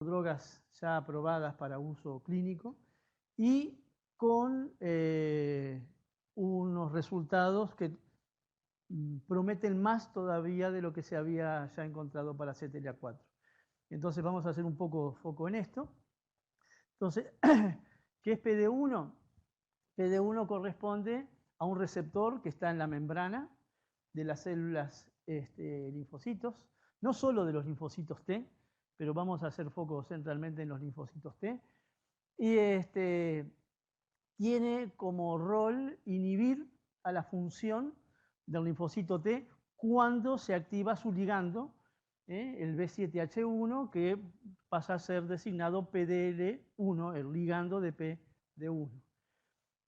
drogas ya aprobadas para uso clínico y con unos resultados que prometen más todavía de lo que se había ya encontrado para CTLA4. Entonces vamos a hacer un poco foco en esto. Entonces, ¿qué es PD1? PD1 corresponde a un receptor que está en la membrana de las células linfocitos, no solo de los linfocitos T, pero vamos a hacer foco centralmente en los linfocitos T, y tiene como rol inhibir a la función del linfocito T cuando se activa su ligando, el B7H1, que pasa a ser designado PDL1, el ligando de PD1.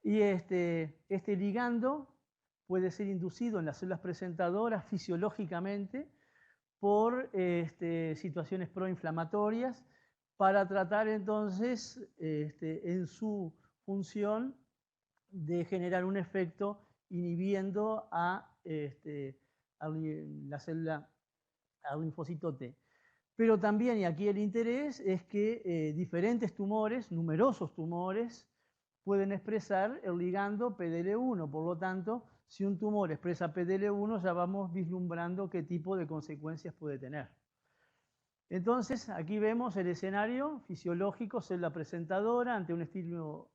Y este ligando puede ser inducido en las células presentadoras fisiológicamente por situaciones proinflamatorias para tratar entonces en su función de generar un efecto inhibiendo a la célula, al linfocito T. Pero también, y aquí el interés, es que diferentes tumores, numerosos tumores, pueden expresar el ligando PDL1. Por lo tanto, si un tumor expresa PDL1, ya vamos vislumbrando qué tipo de consecuencias puede tener. Entonces, aquí vemos el escenario fisiológico, célula presentadora, ante un estímulo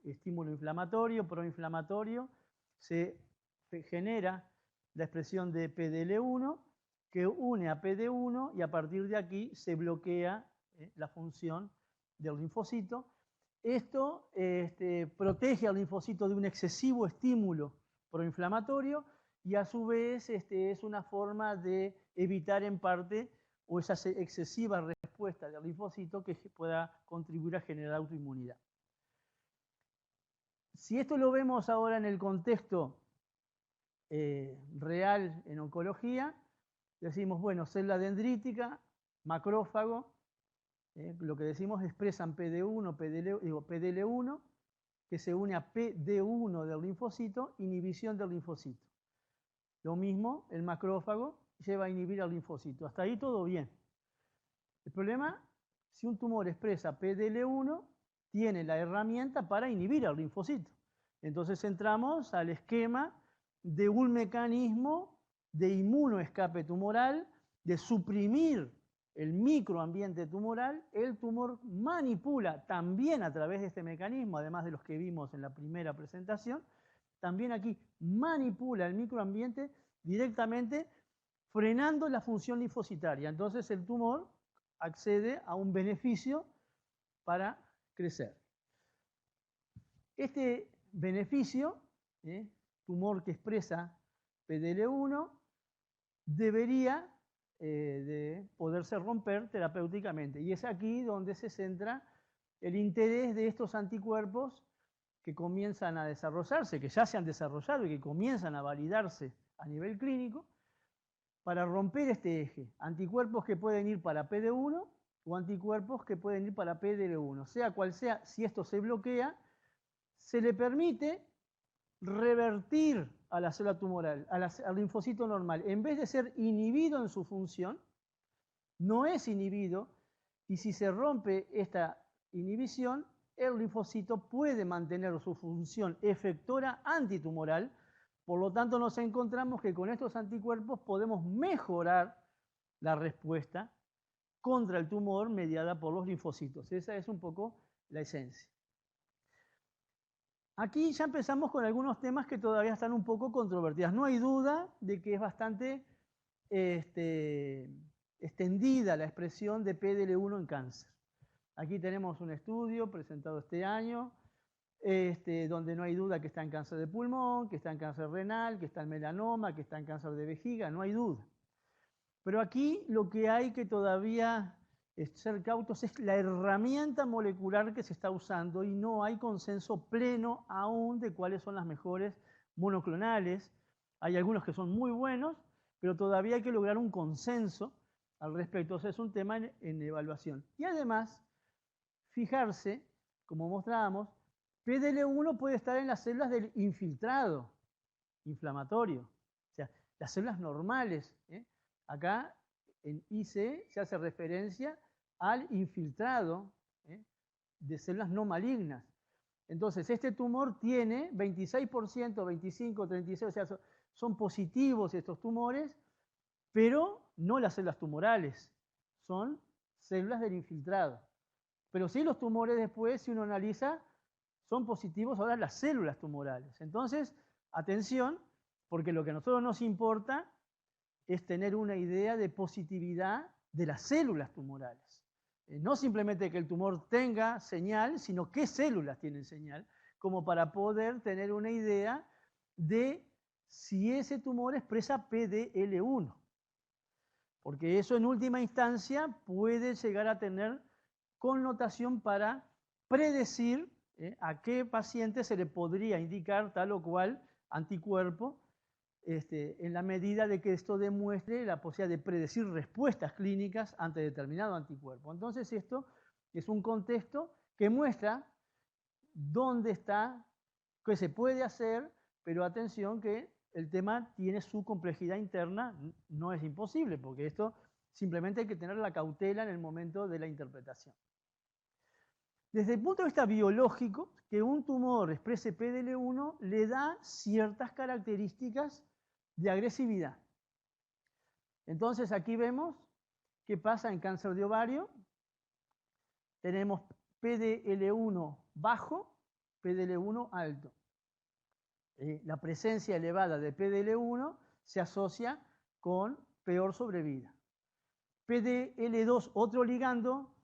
inflamatorio, proinflamatorio, se genera la expresión de PDL1, que une a PD1 y a partir de aquí se bloquea la función del linfocito. Esto protege al linfocito de un excesivo estímulo proinflamatorio y a su vez es una forma de evitar en parte o esa excesiva respuesta del linfocito que pueda contribuir a generar autoinmunidad. Si esto lo vemos ahora en el contexto real en oncología, decimos, bueno, célula dendrítica, macrófago, lo que decimos expresan PD1, PDL1, que se une a PD1 del linfocito, inhibición del linfocito. Lo mismo, el macrófago lleva a inhibir al linfocito. Hasta ahí todo bien. El problema, si un tumor expresa PDL1, tiene la herramienta para inhibir al linfocito. Entonces entramos al esquema de un mecanismo de inmunoescape tumoral, de suprimir el microambiente tumoral. El tumor manipula también a través de este mecanismo, además de los que vimos en la primera presentación, también aquí manipula el microambiente directamente frenando la función linfocitaria. Entonces el tumor accede a un beneficio para crecer. Este beneficio, tumor que expresa PDL1, debería de poderse romper terapéuticamente. Y es aquí donde se centra el interés de estos anticuerpos que comienzan a desarrollarse, que ya se han desarrollado y que comienzan a validarse a nivel clínico, para romper este eje. Anticuerpos que pueden ir para PD1 o anticuerpos que pueden ir para PDL1. Sea cual sea, si esto se bloquea, se le permite revertir a la célula tumoral, al linfocito normal. En vez de ser inhibido en su función, no es inhibido, y si se rompe esta inhibición, el linfocito puede mantener su función efectora antitumoral. Por lo tanto, nos encontramos que con estos anticuerpos podemos mejorar la respuesta contra el tumor mediada por los linfocitos. Esa es un poco la esencia. Aquí ya empezamos con algunos temas que todavía están un poco controvertidos. No hay duda de que es bastante extendida la expresión de PDL1 en cáncer. Aquí tenemos un estudio presentado este año, donde no hay duda que está en cáncer de pulmón, que está en cáncer renal, que está en melanoma, que está en cáncer de vejiga, no hay duda. Pero aquí lo que hay que todavía ser cautos es la herramienta molecular que se está usando y no hay consenso pleno aún de cuáles son las mejores monoclonales. Hay algunos que son muy buenos, pero todavía hay que lograr un consenso al respecto. O sea, es un tema en evaluación. Y además, fijarse, como mostrábamos, PDL1 puede estar en las células del infiltrado inflamatorio, o sea, las células normales. Acá en IC se hace referencia al infiltrado de células no malignas. Entonces, este tumor tiene 26%, 25, 36%, o sea, son positivos estos tumores, pero no las células tumorales, son células del infiltrado. Pero sí los tumores después, si uno analiza, son positivos ahora las células tumorales. Entonces, atención, porque lo que a nosotros nos importa es tener una idea de positividad de las células tumorales. No simplemente que el tumor tenga señal, sino qué células tienen señal, como para poder tener una idea de si ese tumor expresa PDL1. Porque eso en última instancia puede llegar a tener connotación para predecir a qué paciente se le podría indicar tal o cual anticuerpo, en la medida de que esto demuestre la posibilidad de predecir respuestas clínicas ante determinado anticuerpo. Entonces esto es un contexto que muestra dónde está, qué se puede hacer, pero atención que el tema tiene su complejidad interna, no es imposible, porque esto simplemente hay que tener la cautela en el momento de la interpretación. Desde el punto de vista biológico, que un tumor exprese PDL1 le da ciertas características de agresividad. Entonces aquí vemos qué pasa en cáncer de ovario. Tenemos PDL1 bajo, PDL1 alto. La presencia elevada de PDL1 se asocia con peor sobrevida. PDL2, otro ligando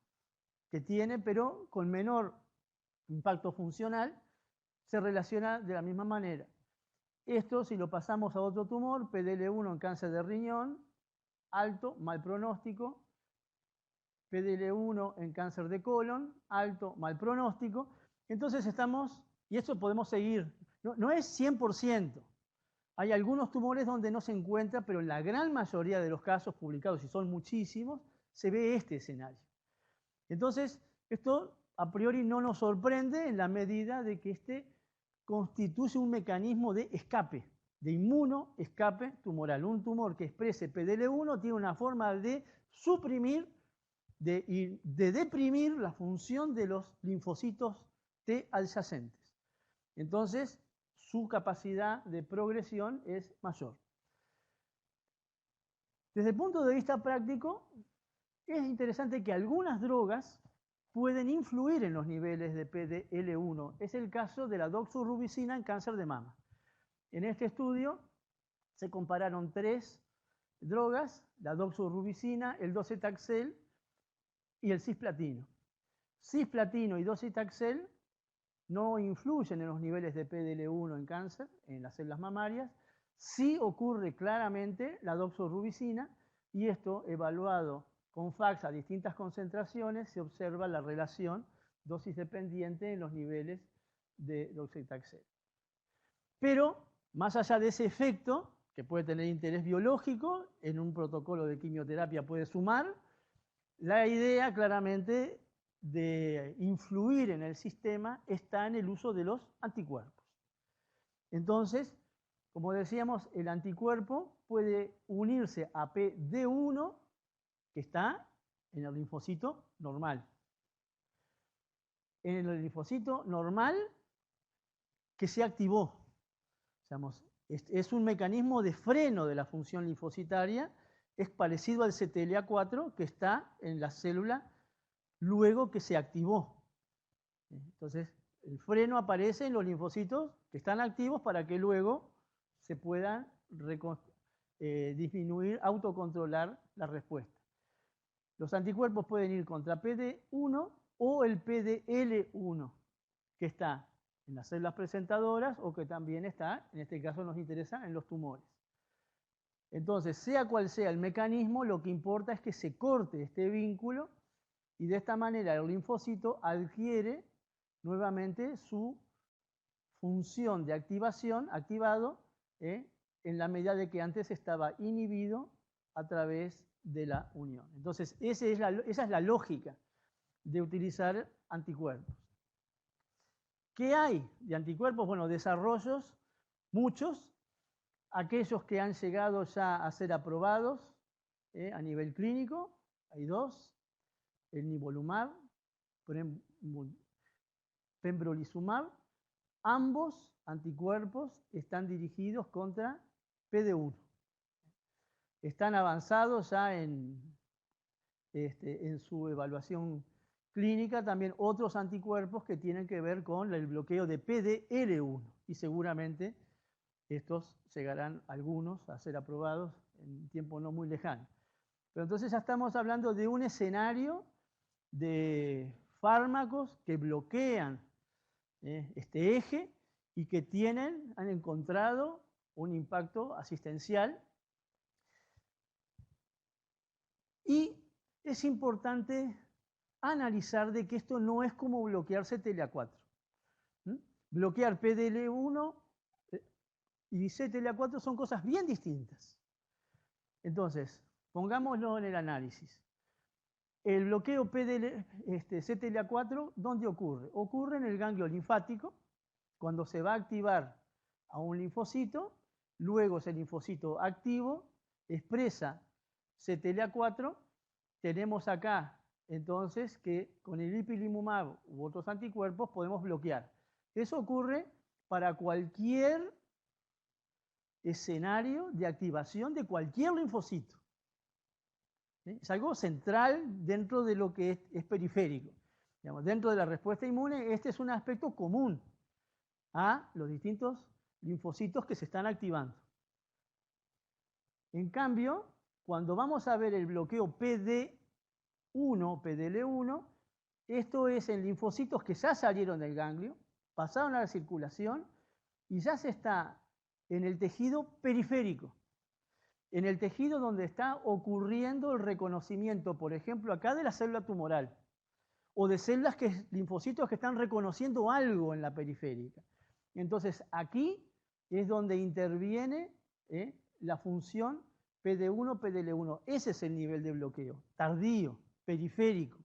que tiene, pero con menor impacto funcional, se relaciona de la misma manera. Esto, si lo pasamos a otro tumor, PDL1 en cáncer de riñón, alto, mal pronóstico. PDL1 en cáncer de colon, alto, mal pronóstico. Entonces estamos, y esto podemos seguir, no es 100%. Hay algunos tumores donde no se encuentra, pero en la gran mayoría de los casos publicados, y son muchísimos, se ve este escenario. Entonces, esto a priori no nos sorprende en la medida de que este constituye un mecanismo de escape, de inmunoescape tumoral. Un tumor que exprese PDL1 tiene una forma de suprimir, de deprimir la función de los linfocitos T adyacentes. Entonces, su capacidad de progresión es mayor. Desde el punto de vista práctico, es interesante que algunas drogas pueden influir en los niveles de PDL1. Es el caso de la doxorubicina en cáncer de mama. En este estudio se compararon 3 drogas, la doxorubicina, el docetaxel y el cisplatino. Cisplatino y docetaxel no influyen en los niveles de PDL1 en cáncer, en las células mamarias. Sí ocurre claramente la doxorubicina, y esto evaluado con FACS a distintas concentraciones, se observa la relación dosis dependiente en los niveles de docetaxel. Pero, más allá de ese efecto, que puede tener interés biológico, en un protocolo de quimioterapia puede sumar, la idea claramente de influir en el sistema está en el uso de los anticuerpos. Entonces, como decíamos, el anticuerpo puede unirse a PD1, que está en el linfocito normal. En el linfocito normal que se activó. Digamos, es un mecanismo de freno de la función linfocitaria, es parecido al CTLA4 que está en la célula luego que se activó. Entonces, el freno aparece en los linfocitos que están activos para que luego se puedan disminuir, autocontrolar la respuesta. Los anticuerpos pueden ir contra PD1 o el PDL1, que está en las células presentadoras o que también está, en este caso nos interesa, en los tumores. Entonces, sea cual sea el mecanismo, lo que importa es que se corte este vínculo y de esta manera el linfocito adquiere nuevamente su función de activación, activado, en la medida de que antes estaba inhibido a través de la unión. Entonces, esa es la lógica de utilizar anticuerpos. ¿Qué hay de anticuerpos? Bueno, desarrollos, muchos, aquellos que han llegado ya a ser aprobados a nivel clínico, hay 2. el nivolumab, pembrolizumab, ambos anticuerpos están dirigidos contra PD-1. Están avanzados ya en su evaluación clínica también otros anticuerpos que tienen que ver con el bloqueo de PDL1 y seguramente estos llegarán algunos a ser aprobados en un tiempo no muy lejano. Pero entonces ya estamos hablando de un escenario de fármacos que bloquean este eje y que han encontrado un impacto asistencial. Y es importante analizar de que esto no es como bloquear CTLA4. Bloquear PDL1 y CTLA4 son cosas bien distintas. Entonces, pongámoslo en el análisis. El bloqueo CTLA4, ¿dónde ocurre? Ocurre en el ganglio linfático, cuando se va a activar a un linfocito, luego ese linfocito activo expresa CTLA4, tenemos acá entonces que con el ipilimumab u otros anticuerpos podemos bloquear. Eso ocurre para cualquier escenario de activación de cualquier linfocito. Es algo central dentro de lo que es periférico. Digamos, dentro de la respuesta inmune, este es un aspecto común a los distintos linfocitos que se están activando. En cambio, cuando vamos a ver el bloqueo PDL1, esto es en linfocitos que ya salieron del ganglio, pasaron a la circulación y ya se está en el tejido periférico, en el tejido donde está ocurriendo el reconocimiento, por ejemplo, acá de la célula tumoral, o de linfocitos que están reconociendo algo en la periférica. Entonces, aquí es donde interviene la función PD1, PDL1. Ese es el nivel de bloqueo, tardío, periférico.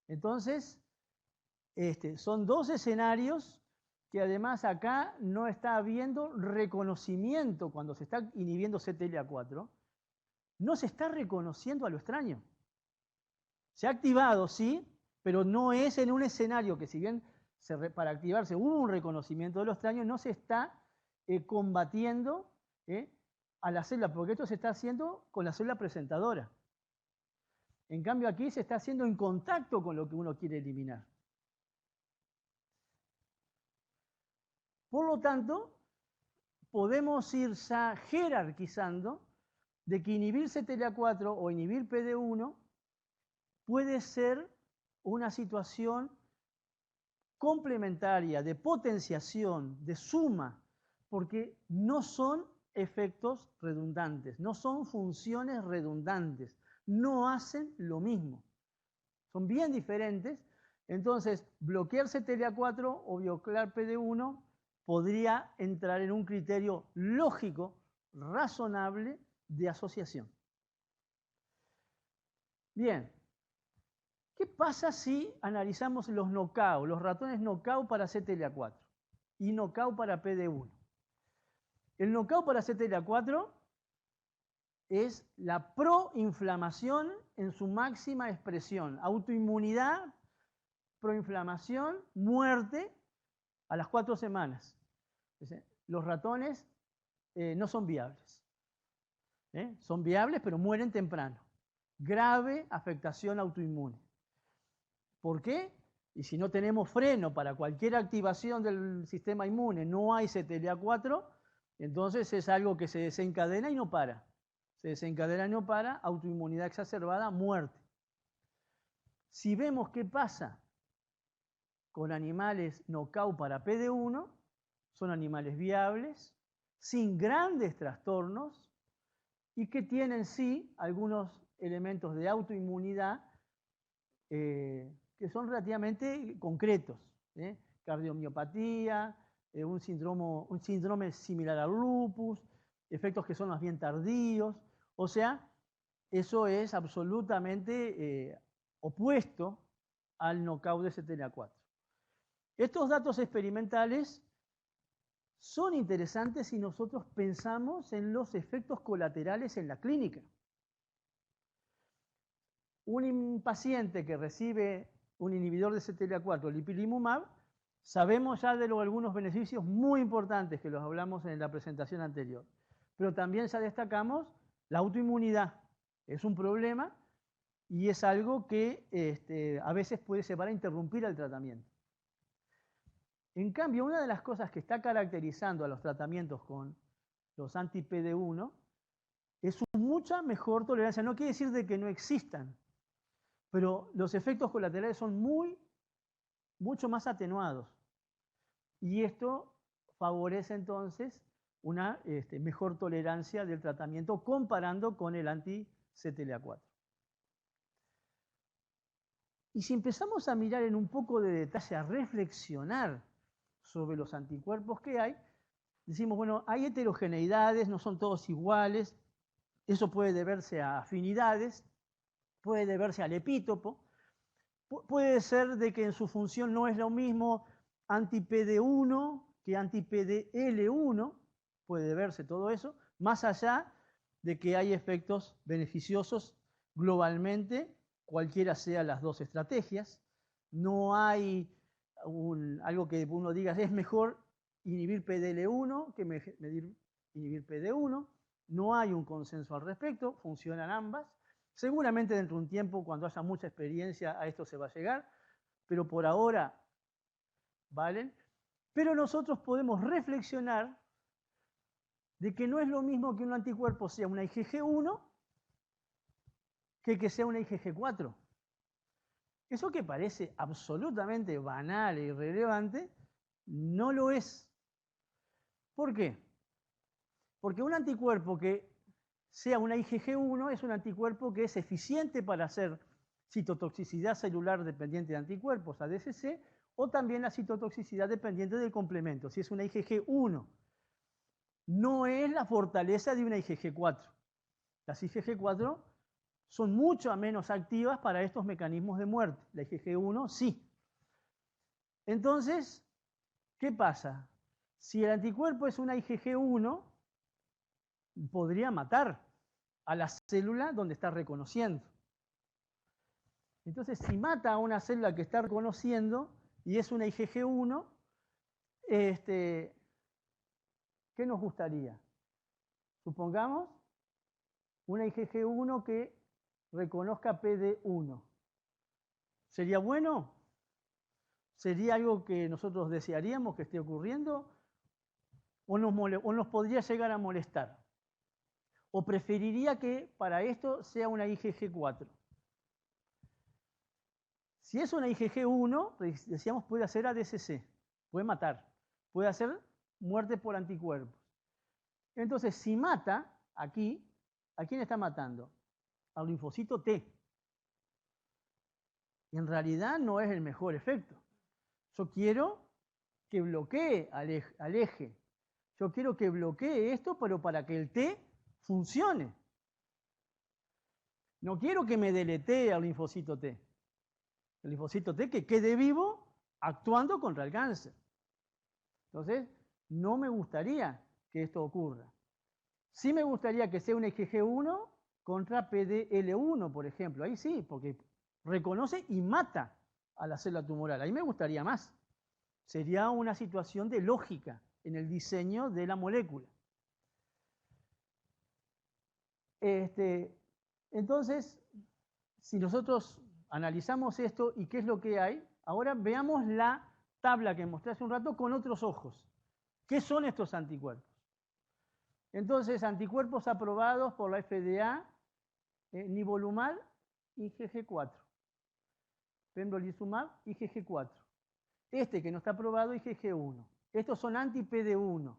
Entonces, son dos escenarios que además acá no está habiendo reconocimiento cuando se está inhibiendo CTLA4. No se está reconociendo a lo extraño. Se ha activado, sí, pero no es en un escenario que si bien para activarse hubo un reconocimiento de lo extraño, no se está combatiendo a la célula, porque esto se está haciendo con la célula presentadora. En cambio aquí se está haciendo en contacto con lo que uno quiere eliminar. Por lo tanto, podemos ir ya jerarquizando de que inhibir CTLA4 o inhibir PD1 puede ser una situación complementaria, de potenciación, de suma, porque no son efectos redundantes, no son funciones redundantes, no hacen lo mismo. Son bien diferentes. Entonces, bloquear CTLA4 o bloquear PD1 podría entrar en un criterio lógico, razonable de asociación. Bien, ¿qué pasa si analizamos los knockout, los ratones knockout para CTLA4 y knockout para PD1? El knockout para CTLA4 es la proinflamación en su máxima expresión, autoinmunidad, proinflamación, muerte a las 4 semanas. Los ratones no son viables. Son viables, pero mueren temprano. Grave afectación autoinmune. ¿Por qué? Y si no tenemos freno para cualquier activación del sistema inmune, no hay CTLA4, entonces es algo que se desencadena y no para. Se desencadena y no para, autoinmunidad exacerbada, muerte. Si vemos qué pasa con animales knockout para PD1, son animales viables, sin grandes trastornos y que tienen sí algunos elementos de autoinmunidad que son relativamente concretos. Cardiomiopatía, un síndrome similar al lupus, efectos que son más bien tardíos. O sea, eso es absolutamente opuesto al knockout de CTLA4. Estos datos experimentales son interesantes si nosotros pensamos en los efectos colaterales en la clínica. un paciente que recibe un inhibidor de CTLA4, el ipilimumab, sabemos ya de algunos beneficios muy importantes que los hablamos en la presentación anterior. Pero también ya destacamos la autoinmunidad. Es un problema y es algo que a veces puede llevar a interrumpir el tratamiento. En cambio, una de las cosas que está caracterizando a los tratamientos con los anti-PD1 es su mucha mejor tolerancia. No quiere decir de que no existan, pero los efectos colaterales son mucho más atenuados. Y esto favorece entonces una mejor tolerancia del tratamiento comparando con el anti-CTLA4. Y si empezamos a mirar en un poco de detalle, a reflexionar sobre los anticuerpos que hay, decimos, bueno, hay heterogeneidades, no son todos iguales, eso puede deberse a afinidades, puede deberse al epítopo, puede ser de que en su función no es lo mismo anti-PD1 que anti-PDL1, puede deberse todo eso, más allá de que hay efectos beneficiosos globalmente, cualquiera sea las dos estrategias. No hay algo que uno diga, es mejor inhibir PDL1 que inhibir PD1. No hay un consenso al respecto, funcionan ambas. Seguramente dentro de un tiempo, cuando haya mucha experiencia, a esto se va a llegar, pero por ahora valen. Pero nosotros podemos reflexionar de que no es lo mismo que un anticuerpo sea una IgG1 que sea una IgG4. Eso que parece absolutamente banal e irrelevante, no lo es. ¿Por qué? Porque un anticuerpo que sea una IgG1 es un anticuerpo que es eficiente para hacer citotoxicidad celular dependiente de anticuerpos, ADCC, o también la citotoxicidad dependiente del complemento, si es una IgG1. No es la fortaleza de una IgG4. Las IgG4 son mucho menos activas para estos mecanismos de muerte. La IgG1 sí. Entonces, ¿qué pasa? Si el anticuerpo es una IgG1, podría matar a la célula donde está reconociendo. Entonces, si mata a una célula que está reconociendo y es una IgG1, ¿qué nos gustaría? Supongamos una IgG1 que reconozca PD1. ¿Sería bueno? ¿Sería algo que nosotros desearíamos que esté ocurriendo? ¿O nos podría llegar a molestar? ¿O preferiría que para esto sea una IgG4? Si es una IgG1, decíamos, puede hacer ADCC, puede matar, puede hacer muerte por anticuerpos. Entonces, si mata aquí, ¿a quién está matando? Al linfocito T. Y en realidad no es el mejor efecto. Yo quiero que bloquee al eje. Yo quiero que bloquee esto, pero para que el T funcione. No quiero que me deletee al linfocito T. El linfocito T que quede vivo actuando contra el cáncer. Entonces, no me gustaría que esto ocurra. Sí me gustaría que sea un IgG1 contra PDL1, por ejemplo. Ahí sí, porque reconoce y mata a la célula tumoral. Ahí me gustaría más. Sería una situación de lógica en el diseño de la molécula. Entonces, si nosotros analizamos esto y qué es lo que hay, ahora veamos la tabla que mostré hace un rato con otros ojos. ¿Qué son estos anticuerpos? Entonces, anticuerpos aprobados por la FDA, nivolumab, IgG4. Pembrolizumab, IgG4. Este que no está aprobado, IgG1. Estos son anti-PD1.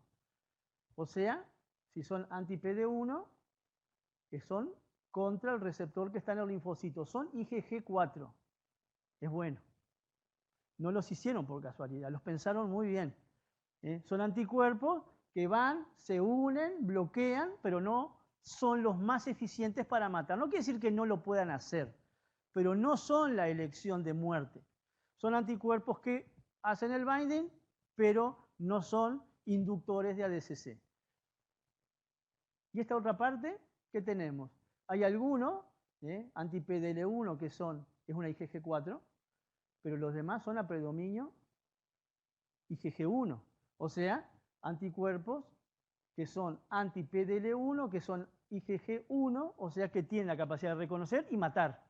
O sea, si son anti-PD1, que son contra el receptor que está en el linfocito. Son IgG4. Es bueno. No los hicieron por casualidad, los pensaron muy bien. Son anticuerpos que van, se unen, bloquean, pero no son los más eficientes para matar. No quiere decir que no lo puedan hacer, pero no son la elección de muerte. Son anticuerpos que hacen el binding, pero no son inductores de ADCC. Y esta otra parte, ¿qué tenemos? Hay algunos anti-PDL1, que es una IgG4, pero los demás son a predominio IgG1. O sea, anticuerpos que son anti-PDL1, que son IgG1, o sea que tienen la capacidad de reconocer y matar.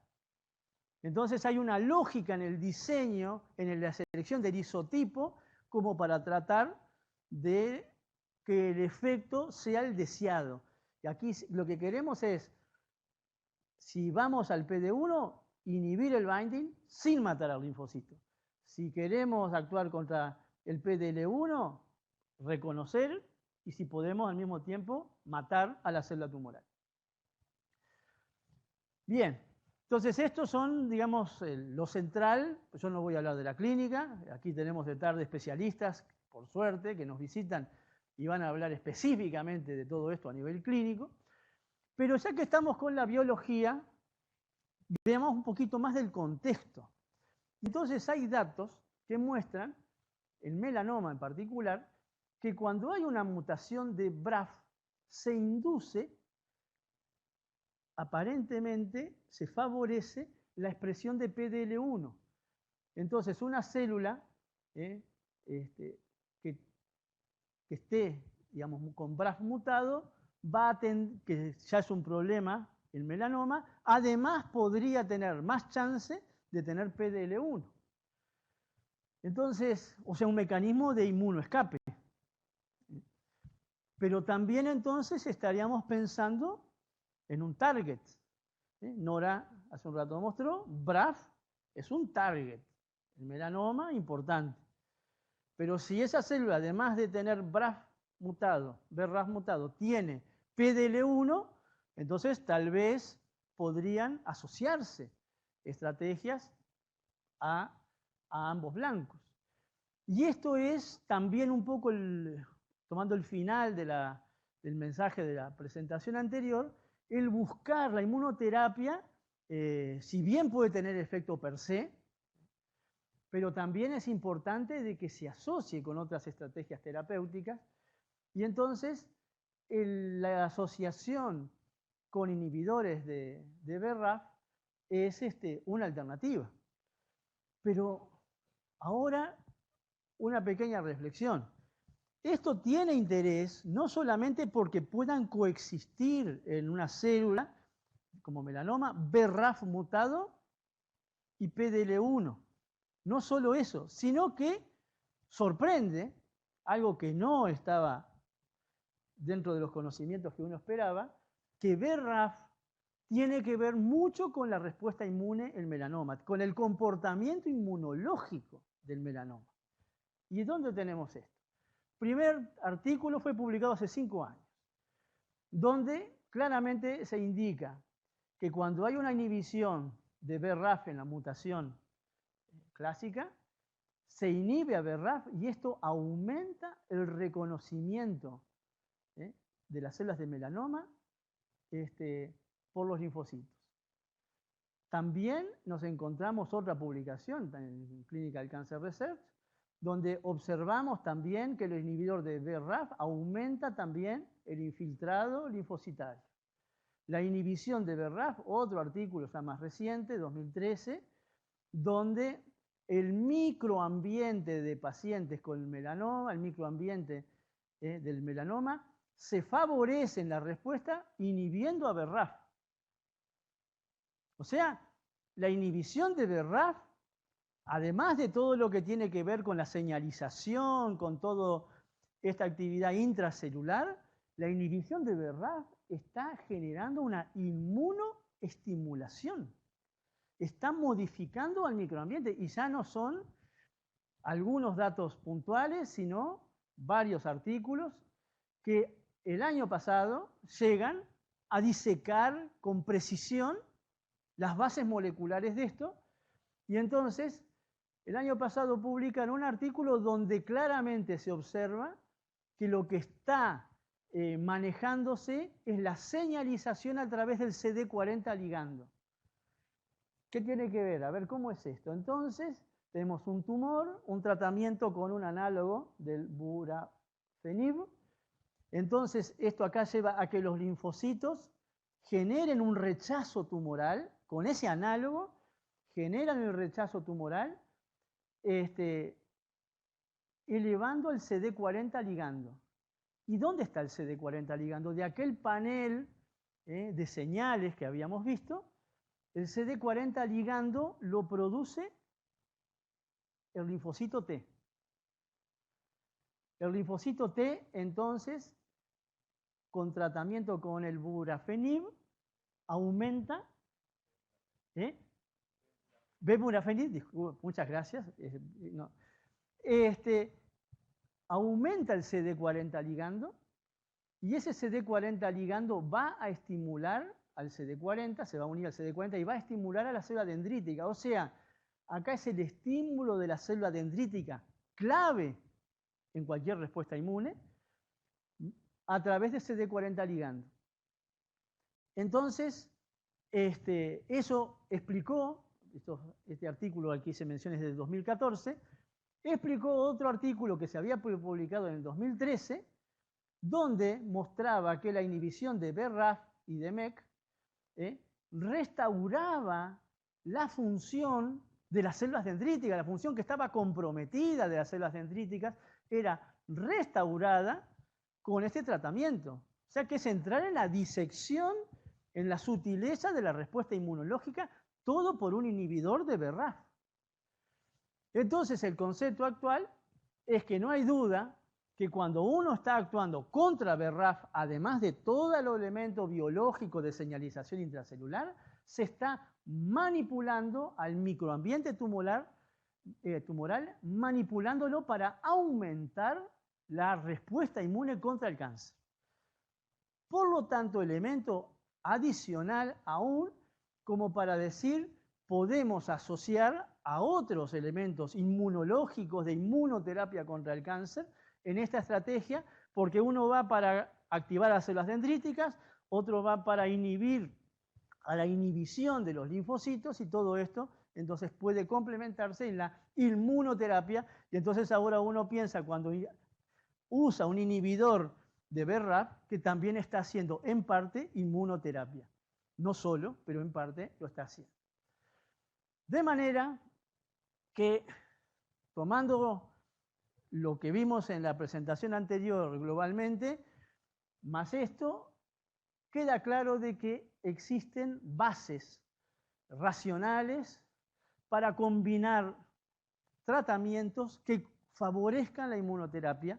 Entonces hay una lógica en el diseño, en la selección del isotipo, como para tratar de que el efecto sea el deseado. Y aquí lo que queremos es, si vamos al PD1, inhibir el binding sin matar al linfocito. Si queremos actuar contra el PDL1, reconocer y si podemos al mismo tiempo matar a la célula tumoral. Bien, entonces estos son, digamos, lo central. Yo no voy a hablar de la clínica, aquí tenemos de tarde especialistas, por suerte, que nos visitan y van a hablar específicamente de todo esto a nivel clínico. Pero ya que estamos con la biología, veamos un poquito más del contexto. Entonces hay datos que muestran, el melanoma en particular, que cuando hay una mutación de BRAF, se induce, aparentemente, se favorece la expresión de PDL1. Entonces, una célula que esté, digamos, con BRAF mutado, que ya es un problema el melanoma, además podría tener más chance de tener PDL1. Entonces, o sea, un mecanismo de inmunoescape. Pero también entonces estaríamos pensando en un target. Nora hace un rato mostró, BRAF es un target. El melanoma, importante. Pero si esa célula, además de tener BRAF mutado, tiene PDL1, entonces tal vez podrían asociarse estrategias a ambos blancos. Y esto es también un poco, tomando el final del mensaje de la presentación anterior, el buscar la inmunoterapia, si bien puede tener efecto per se, pero también es importante de que se asocie con otras estrategias terapéuticas. Y entonces la asociación con inhibidores de BRAF es una alternativa. Pero ahora una pequeña reflexión. Esto tiene interés no solamente porque puedan coexistir en una célula, como melanoma, BRAF mutado y PDL1. No solo eso, sino que sorprende, algo que no estaba dentro de los conocimientos que uno esperaba, que BRAF tiene que ver mucho con la respuesta inmune en melanoma, con el comportamiento inmunológico del melanoma. ¿Y dónde tenemos esto? El primer artículo fue publicado hace 5 años, donde claramente se indica que cuando hay una inhibición de BRAF en la mutación clásica, se inhibe a BRAF y esto aumenta el reconocimiento de las células de melanoma por los linfocitos. También nos encontramos otra publicación en Clinical Cancer Research, donde observamos también que el inhibidor de BRAF aumenta también el infiltrado linfocitario. La inhibición de BRAF, otro artículo ya más reciente, 2013, donde el microambiente de pacientes con el melanoma, el microambiente del melanoma, se favorece en la respuesta inhibiendo a BRAF. O sea, la inhibición de BRAF, además de todo lo que tiene que ver con la señalización, con toda esta actividad intracelular, la inhibición de BRAF está generando una inmunoestimulación. Está modificando al microambiente y ya no son algunos datos puntuales, sino varios artículos que el año pasado llegan a disecar con precisión las bases moleculares de esto. Y entonces, el año pasado publican un artículo donde claramente se observa que lo que está manejándose es la señalización a través del CD40 ligando. ¿Qué tiene que ver? A ver, ¿cómo es esto? Entonces, tenemos un tumor, un tratamiento con un análogo del burafenib. Entonces, esto acá lleva a que los linfocitos generen un rechazo tumoral, con ese análogo, generan el rechazo tumoral, elevando el CD40 ligando. ¿Y dónde está el CD40 ligando? De aquel panel de señales que habíamos visto, el CD40 ligando lo produce el linfocito T. El linfocito T, entonces, con tratamiento con el burafenib, aumenta. Burafenib, muchas gracias. No. Aumenta el CD40 ligando, y ese CD40 ligando va a estimular al CD40, se va a unir al CD40 y va a estimular a la célula dendrítica. O sea, acá es el estímulo de la célula dendrítica clave en cualquier respuesta inmune a través de CD40 ligando. Entonces, eso explicó, este artículo al que hice menciones desde 2014, explicó otro artículo que se había publicado en el 2013, donde mostraba que la inhibición de BRAF y de MEK restauraba la función de las células dendríticas, la función que estaba comprometida de las células dendríticas era restaurada con este tratamiento. O sea que es entrar en la disección, en la sutileza de la respuesta inmunológica, todo por un inhibidor de BRAF. Entonces el concepto actual es que no hay duda que cuando uno está actuando contra BRAF, además de todo el elemento biológico de señalización intracelular, se está manipulando al microambiente tumoral, manipulándolo para aumentar la respuesta inmune contra el cáncer. Por lo tanto, elemento adicional aún, como para decir, podemos asociar a otros elementos inmunológicos de inmunoterapia contra el cáncer en esta estrategia, porque uno va para activar las células dendríticas, otro va para inhibir a la inhibición de los linfocitos, y todo esto entonces puede complementarse en la inmunoterapia. Y entonces ahora uno piensa, cuando usa un inhibidor de BRAF, que también está haciendo en parte inmunoterapia. No solo, pero en parte lo está haciendo. De manera que, tomando lo que vimos en la presentación anterior globalmente, más esto, queda claro de que existen bases racionales para combinar tratamientos que favorezcan la inmunoterapia,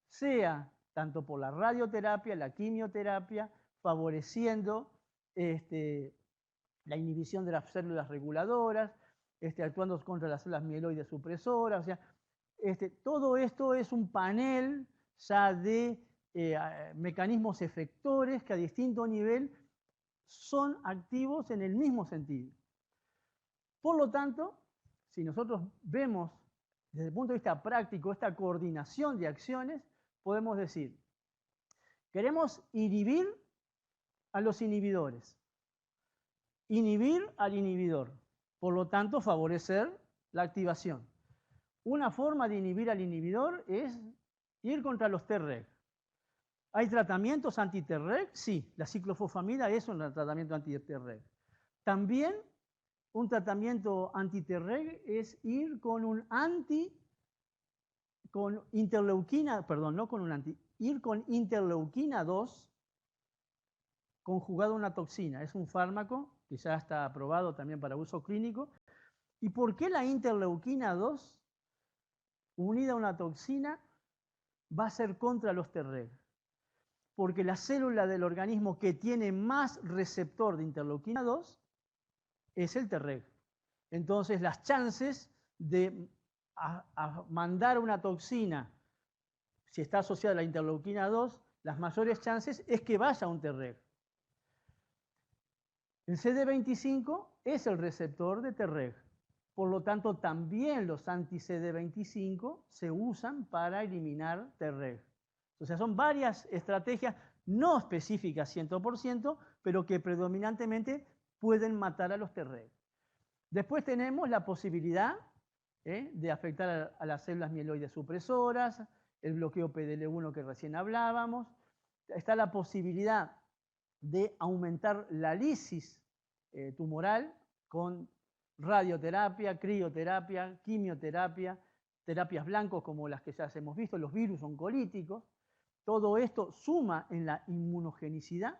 sea tanto por la radioterapia, la quimioterapia, favoreciendo la inhibición de las células reguladoras, actuando contra las células mieloides supresoras. O sea, todo esto es un panel ya de mecanismos efectores que a distinto nivel son activos en el mismo sentido. Por lo tanto, si nosotros vemos desde el punto de vista práctico esta coordinación de acciones, podemos decir, queremos inhibir a los inhibidores, inhibir al inhibidor, por lo tanto favorecer la activación. Una forma de inhibir al inhibidor es ir contra los Treg. ¿Hay tratamientos anti-Treg? Sí, la ciclofosfamida es un tratamiento anti-Treg. También un tratamiento anti-Treg es ir con interleuquina, perdón, no con un anti, ir con interleuquina 2 conjugado a una toxina. Es un fármaco que ya está aprobado también para uso clínico. ¿Y por qué la interleuquina 2 unida a una toxina va a ser contra los Treg? Porque la célula del organismo que tiene más receptor de interleuquina 2 es el Treg. Entonces las chances de mandar una toxina, si está asociada a la interleuquina 2, las mayores chances es que vaya a un Treg. El CD25 es el receptor de Treg. Por lo tanto, también los anti-CD25 se usan para eliminar Treg. O sea, son varias estrategias no específicas 100%, pero que predominantemente pueden matar a los Treg. Después tenemos la posibilidad de afectar a las células mieloides supresoras, el bloqueo PDL1 que recién hablábamos. Está la posibilidad de aumentar la lisis tumoral con radioterapia, crioterapia, quimioterapia, terapias blancos como las que ya hemos visto, los virus oncolíticos. Todo esto suma en la inmunogenicidad.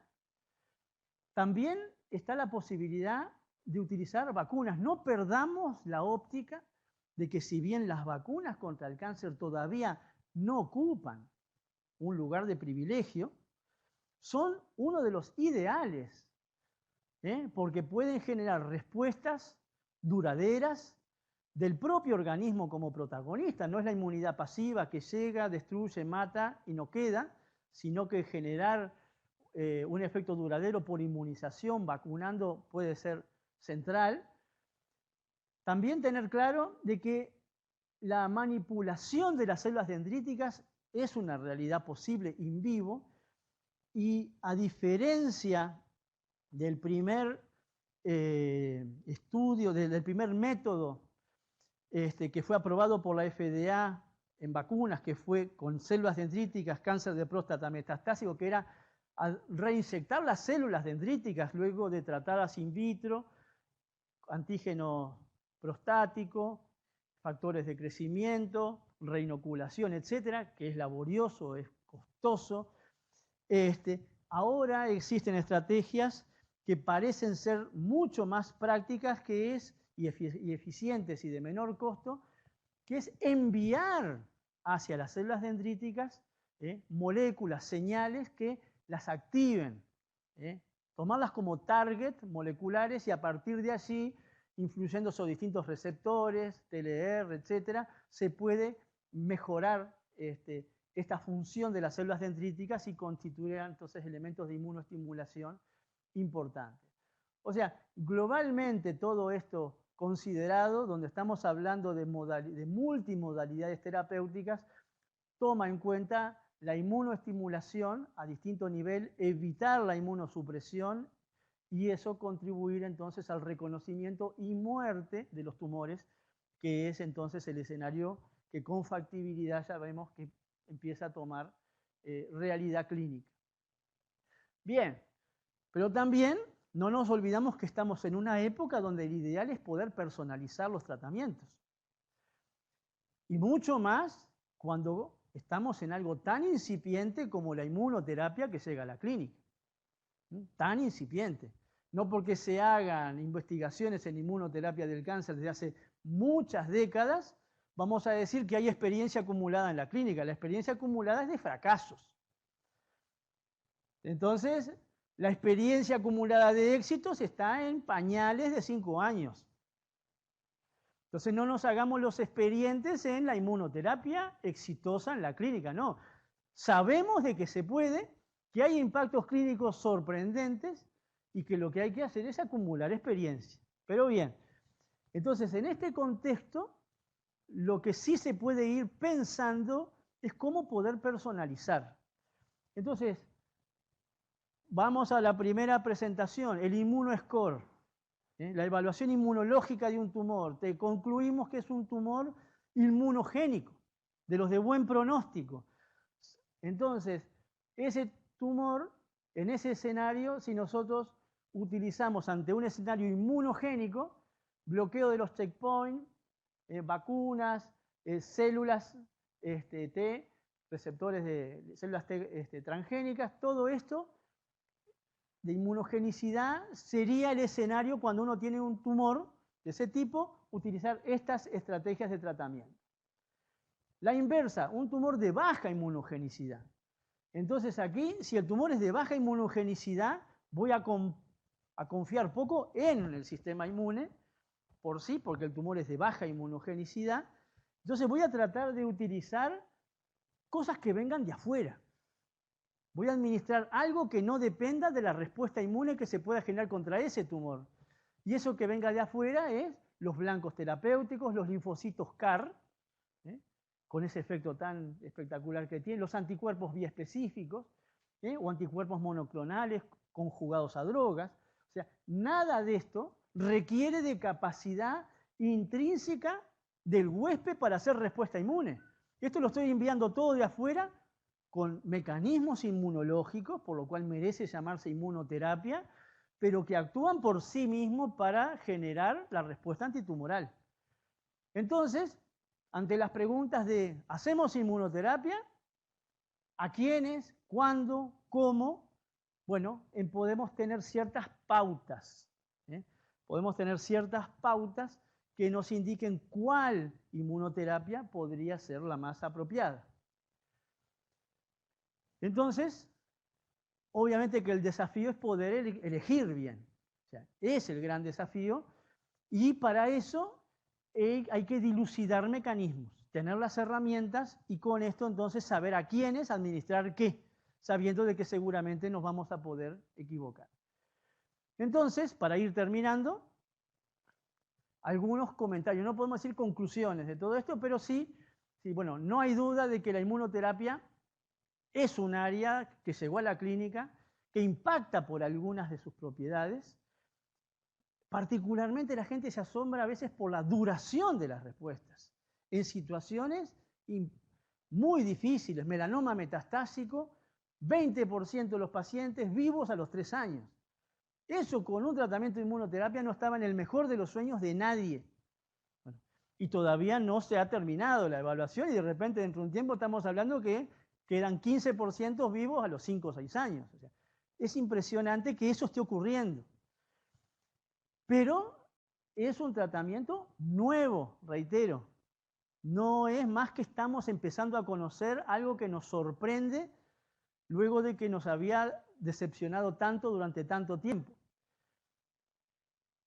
También está la posibilidad de utilizar vacunas. No perdamos la óptica de que si bien las vacunas contra el cáncer todavía no ocupan un lugar de privilegio, son uno de los ideales, porque pueden generar respuestas duraderas del propio organismo como protagonista. No es la inmunidad pasiva que llega, destruye, mata y no queda, sino que generar un efecto duradero por inmunización, vacunando, puede ser central. También tener claro de que la manipulación de las células dendríticas es una realidad posible in vivo, y a diferencia del primer estudio, del primer método que fue aprobado por la FDA en vacunas, que fue con células dendríticas, cáncer de próstata metastásico, que era reinyectar las células dendríticas luego de tratadas in vitro, antígeno prostático, factores de crecimiento, reinoculación, etcétera, que es laborioso, es costoso. Ahora existen estrategias que parecen ser mucho más prácticas y eficientes y de menor costo, que es enviar hacia las células dendríticas moléculas, señales que las activen, tomarlas como target moleculares y a partir de allí, influyendo sobre distintos receptores, TLR, etcétera, se puede mejorar esta función de las células dendríticas y constituir entonces elementos de inmunoestimulación importantes. O sea, globalmente todo esto considerado, donde estamos hablando de multimodalidades terapéuticas, toma en cuenta la inmunoestimulación a distinto nivel, evitar la inmunosupresión y eso contribuir entonces al reconocimiento y muerte de los tumores, que es entonces el escenario que con factibilidad ya vemos que empieza a tomar realidad clínica. Bien, pero también no nos olvidamos que estamos en una época donde el ideal es poder personalizar los tratamientos. Y mucho más cuando estamos en algo tan incipiente como la inmunoterapia que llega a la clínica. Tan incipiente. No porque se hagan investigaciones en inmunoterapia del cáncer desde hace muchas décadas, vamos a decir que hay experiencia acumulada en la clínica. La experiencia acumulada es de fracasos. Entonces, la experiencia acumulada de éxitos está en pañales de 5 años. Entonces, no nos hagamos los experientes en la inmunoterapia exitosa en la clínica, no. Sabemos de que se puede, que hay impactos clínicos sorprendentes y que lo que hay que hacer es acumular experiencia. Pero bien, entonces en este contexto, lo que sí se puede ir pensando es cómo poder personalizar. Entonces, vamos a la primera presentación, el ImmunoScore, la evaluación inmunológica de un tumor. Te concluimos que es un tumor inmunogénico, de los de buen pronóstico. Entonces, ese tumor, en ese escenario, si nosotros utilizamos ante un escenario inmunogénico, bloqueo de los checkpoints, vacunas, células T, receptores de células T transgénicas, todo esto de inmunogenicidad sería el escenario cuando uno tiene un tumor de ese tipo, utilizar estas estrategias de tratamiento. La inversa, un tumor de baja inmunogenicidad. Entonces aquí, si el tumor es de baja inmunogenicidad, voy a confiar poco en el sistema inmune, por sí, porque el tumor es de baja inmunogenicidad. Entonces voy a tratar de utilizar cosas que vengan de afuera. Voy a administrar algo que no dependa de la respuesta inmune que se pueda generar contra ese tumor. Y eso que venga de afuera es los blancos terapéuticos, los linfocitos CAR, con ese efecto tan espectacular que tienen, los anticuerpos biespecíficos, o anticuerpos monoclonales conjugados a drogas. O sea, nada de esto requiere de capacidad intrínseca del huésped para hacer respuesta inmune. Esto lo estoy enviando todo de afuera con mecanismos inmunológicos, por lo cual merece llamarse inmunoterapia, pero que actúan por sí mismos para generar la respuesta antitumoral. Entonces, ante las preguntas de ¿hacemos inmunoterapia? ¿A quiénes? ¿Cuándo? ¿Cómo? Bueno, podemos tener ciertas pautas. Podemos tener ciertas pautas que nos indiquen cuál inmunoterapia podría ser la más apropiada. Entonces, obviamente que el desafío es poder elegir bien. O sea, es el gran desafío y para eso hay que dilucidar mecanismos, tener las herramientas y con esto entonces saber a quiénes administrar qué, sabiendo de que seguramente nos vamos a poder equivocar. Entonces, para ir terminando, algunos comentarios. No podemos decir conclusiones de todo esto, pero sí, bueno, no hay duda de que la inmunoterapia es un área que llegó a la clínica, que impacta por algunas de sus propiedades. Particularmente la gente se asombra a veces por la duración de las respuestas. En situaciones muy difíciles, melanoma metastásico, 20% de los pacientes vivos a los 3 años. Eso con un tratamiento de inmunoterapia no estaba en el mejor de los sueños de nadie. Bueno, y todavía no se ha terminado la evaluación y de repente dentro de un tiempo estamos hablando que quedan 15% vivos a los 5 o 6 años. O sea, es impresionante que eso esté ocurriendo. Pero es un tratamiento nuevo, reitero. No es más que estamos empezando a conocer algo que nos sorprende luego de que nos había decepcionado tanto durante tanto tiempo.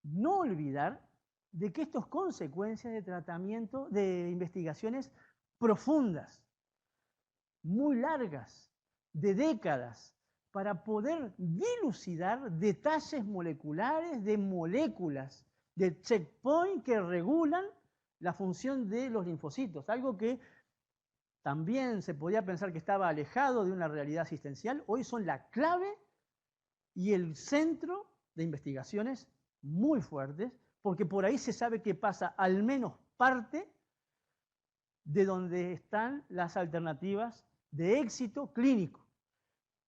No olvidar de que esto es consecuencia de tratamiento, de investigaciones profundas, muy largas, de décadas, para poder dilucidar detalles moleculares de moléculas, de checkpoint que regulan la función de los linfocitos, algo que también se podía pensar que estaba alejado de una realidad asistencial, hoy son la clave y el centro de investigaciones muy fuertes, porque por ahí se sabe que pasa al menos parte de donde están las alternativas de éxito clínico.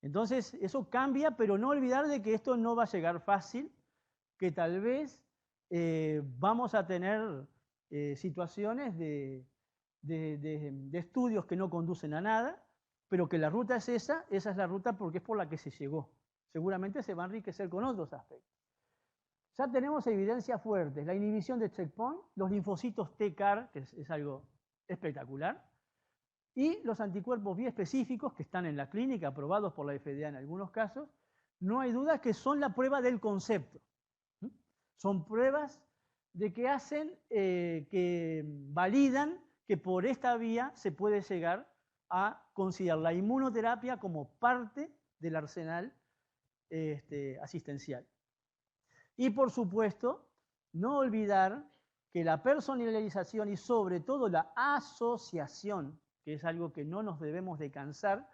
Entonces, eso cambia, pero no olvidar de que esto no va a llegar fácil, que tal vez vamos a tener situaciones de estudios que no conducen a nada, pero que la ruta es esa es la ruta porque es por la que se llegó. Seguramente se va a enriquecer con otros aspectos. Ya tenemos evidencias fuertes, la inhibición de checkpoint, los linfocitos T-CAR, que es algo espectacular, y los anticuerpos biespecíficos que están en la clínica, aprobados por la FDA en algunos casos, no hay duda que son la prueba del concepto. Son pruebas de que hacen, que validan que por esta vía se puede llegar a considerar la inmunoterapia como parte del arsenal asistencial. Y por supuesto, no olvidar que la personalización y sobre todo la asociación, que es algo que no nos debemos de cansar,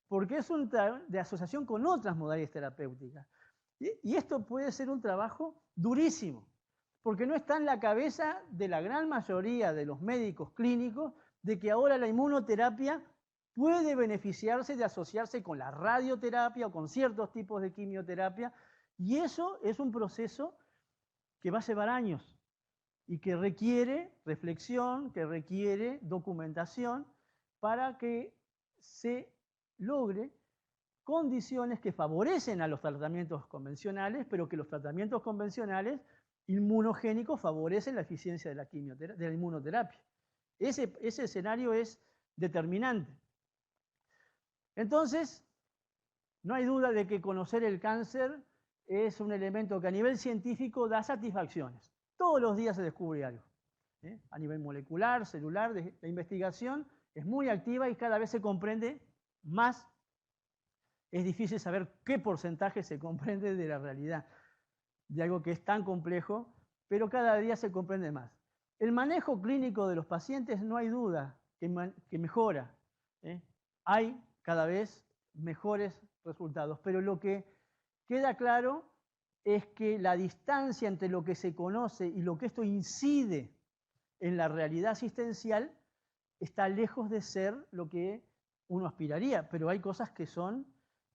porque es un de asociación con otras modalidades terapéuticas. Y esto puede ser un trabajo durísimo, porque no está en la cabeza de la gran mayoría de los médicos clínicos de que ahora la inmunoterapia puede beneficiarse de asociarse con la radioterapia o con ciertos tipos de quimioterapia, y eso es un proceso que va a llevar años y que requiere reflexión, que requiere documentación para que se logre condiciones que favorecen a los tratamientos convencionales, pero que los tratamientos convencionales inmunogénicos favorecen la eficiencia de la inmunoterapia. Ese escenario es determinante. Entonces, no hay duda de que conocer el cáncer es un elemento que a nivel científico da satisfacciones. Todos los días se descubre algo. A nivel molecular, celular, la investigación es muy activa y cada vez se comprende más. Es difícil saber qué porcentaje se comprende de la realidad, de algo que es tan complejo, pero cada día se comprende más. El manejo clínico de los pacientes no hay duda que mejora. Hay cada vez mejores resultados, pero lo que queda claro es que la distancia entre lo que se conoce y lo que esto incide en la realidad asistencial está lejos de ser lo que uno aspiraría, pero hay cosas que son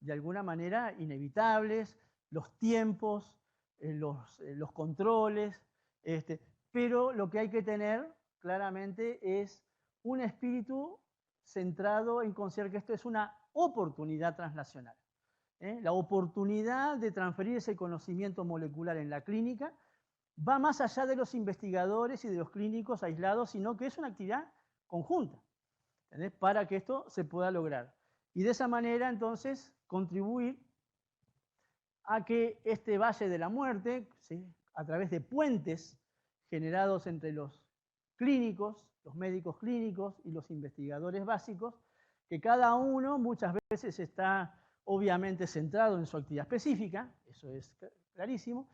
de alguna manera inevitables, los tiempos, los controles, pero lo que hay que tener claramente es un espíritu centrado en considerar que esto es una oportunidad translacional. La oportunidad de transferir ese conocimiento molecular en la clínica va más allá de los investigadores y de los clínicos aislados, sino que es una actividad conjunta, ¿entendés? Para que esto se pueda lograr. Y de esa manera, entonces, contribuir a que este valle de la muerte, ¿sí?, a través de puentes generados entre los clínicos, los médicos clínicos y los investigadores básicos, que cada uno muchas veces está obviamente centrado en su actividad específica, eso es clarísimo,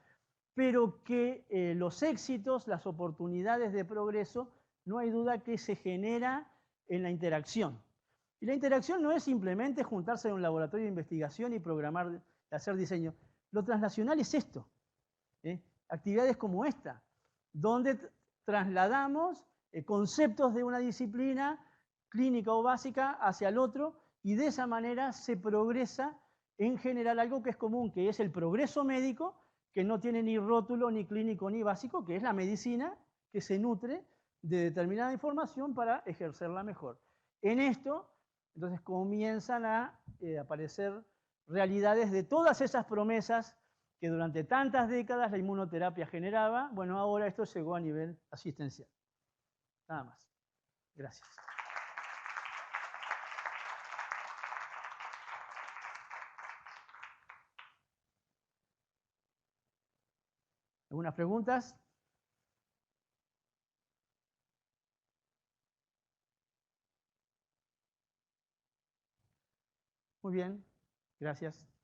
pero que los éxitos, las oportunidades de progreso, no hay duda que se genera en la interacción. Y la interacción no es simplemente juntarse en un laboratorio de investigación y programar, hacer diseño. Lo translacional es esto, actividades como esta, donde trasladamos conceptos de una disciplina clínica o básica hacia el otro, y de esa manera se progresa en general algo que es común, que es el progreso médico, que no tiene ni rótulo, ni clínico, ni básico, que es la medicina que se nutre de determinada información para ejercerla mejor. En esto, entonces, comienzan a aparecer realidades de todas esas promesas que durante tantas décadas la inmunoterapia generaba. Bueno, ahora esto llegó a nivel asistencial. Nada más. Gracias. ¿Algunas preguntas? Muy bien, gracias.